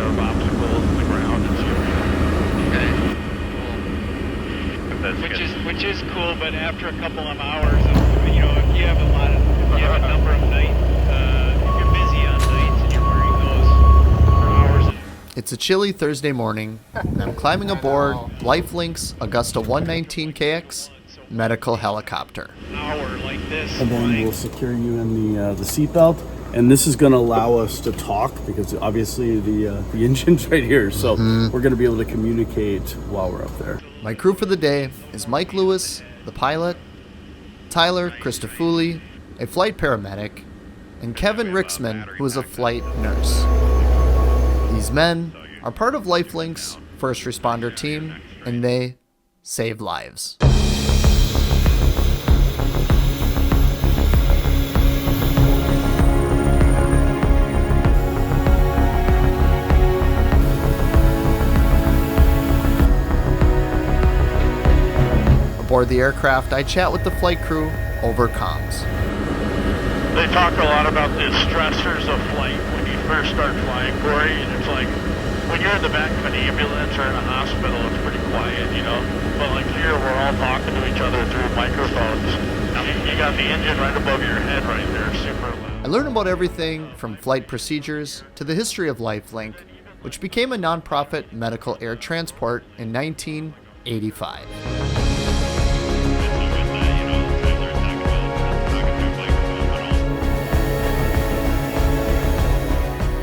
of obstacles in the ground and shooting. Which is cool, but after a couple of hours, if you have a number of nights, if you're busy on nights and you're wearing those for hours. It's a chilly Thursday morning, and I'm climbing aboard LifeLink's Augusta 119KX medical helicopter. And then we'll secure you in the seatbelt. And this is going to allow us to talk because obviously the engine's right here. So we're going to be able to communicate while we're up there. My crew for the day is Mike Lewis, the pilot, Tyler Christofouli, a flight paramedic, and Kevin Rixman, who is a flight nurse. These men are part of LifeLink's first responder team, and they save lives. Aboard the aircraft, I chat with the flight crew over comms. They talk a lot about the stressors of flight when you first start flying, Cory, and it's like when you're in the back of an ambulance or in a hospital, it's pretty quiet, But like here, we're all talking to each other through microphones. You got the engine right above your head right there, super loud. I learn about everything from flight procedures to the history of LifeLink, which became a nonprofit medical air transport in 1985.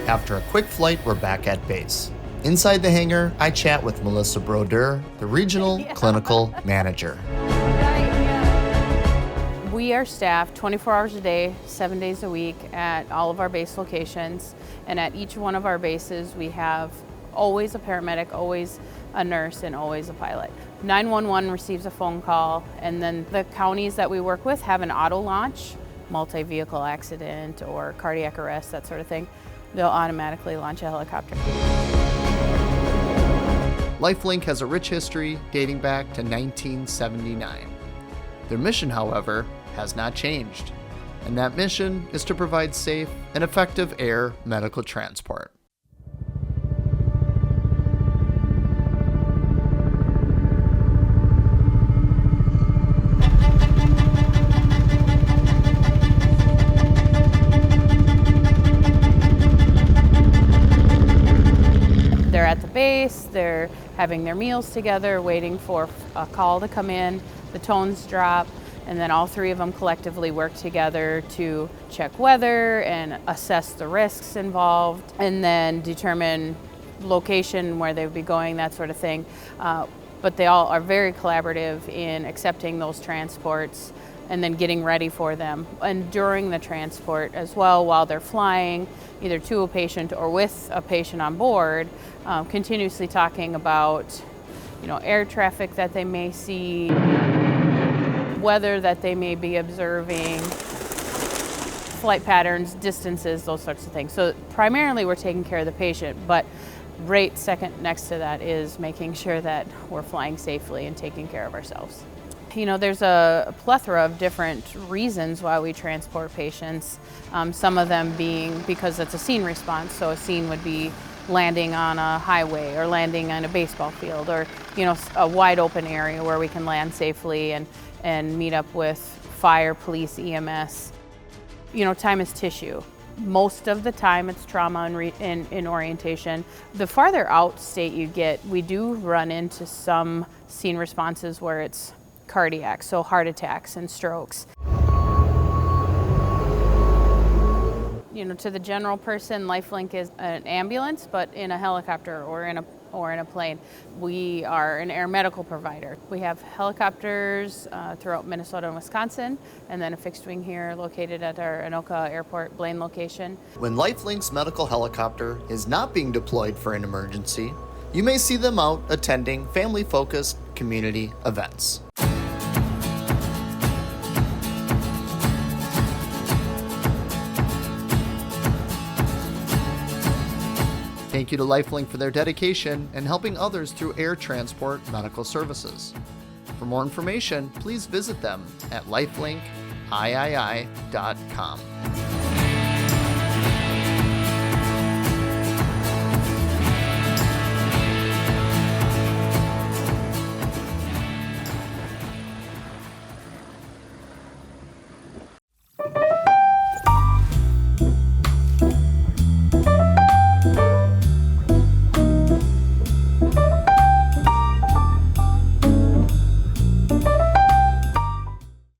After a quick flight, we're back at base. Inside the hangar, I chat with Melissa Brodeur, the regional clinical manager. We are staffed 24 hours a day, 7 days a week at all of our base locations. And at each one of our bases, we have always a paramedic, always a nurse, and always a pilot. 911 receives a phone call, and then the counties that we work with have an auto launch, multi-vehicle accident or cardiac arrest, that sort of thing. They'll automatically launch a helicopter. LifeLink has a rich history dating back to 1979. Their mission, however, has not changed, and that mission is to provide safe and effective air medical transport. They're at the base, they're having their meals together, waiting for a call to come in, the tones drop, and then all three of them collectively work together to check weather and assess the risks involved, and then determine location where they would be going, that sort of thing. But they all are very collaborative in accepting those transports and then getting ready for them. And during the transport as well, while they're flying, either to a patient or with a patient on board, continuously talking about, air traffic that they may see, weather that they may be observing, flight patterns, distances, those sorts of things. So primarily we're taking care of the patient, but right second next to that is making sure that we're flying safely and taking care of ourselves. There's a plethora of different reasons why we transport patients. Some of them being because it's a scene response. So a scene would be landing on a highway or landing on a baseball field or, a wide open area where we can land safely and meet up with fire, police, EMS. Time is tissue. Most of the time it's trauma in orientation. The farther out state you get, we do run into some scene responses where it's cardiac, so heart attacks and strokes. To the general person, LifeLink is an ambulance, but in a helicopter or in a plane. We are an air medical provider. We have helicopters throughout Minnesota and Wisconsin, and then a fixed wing here located at our Anoka Airport Blaine location. When LifeLink's medical helicopter is not being deployed for an emergency, you may see them out attending family-focused community events. Thank you to LifeLink for their dedication and helping others through air transport medical services. For more information, please visit them at lifelinkiii.com.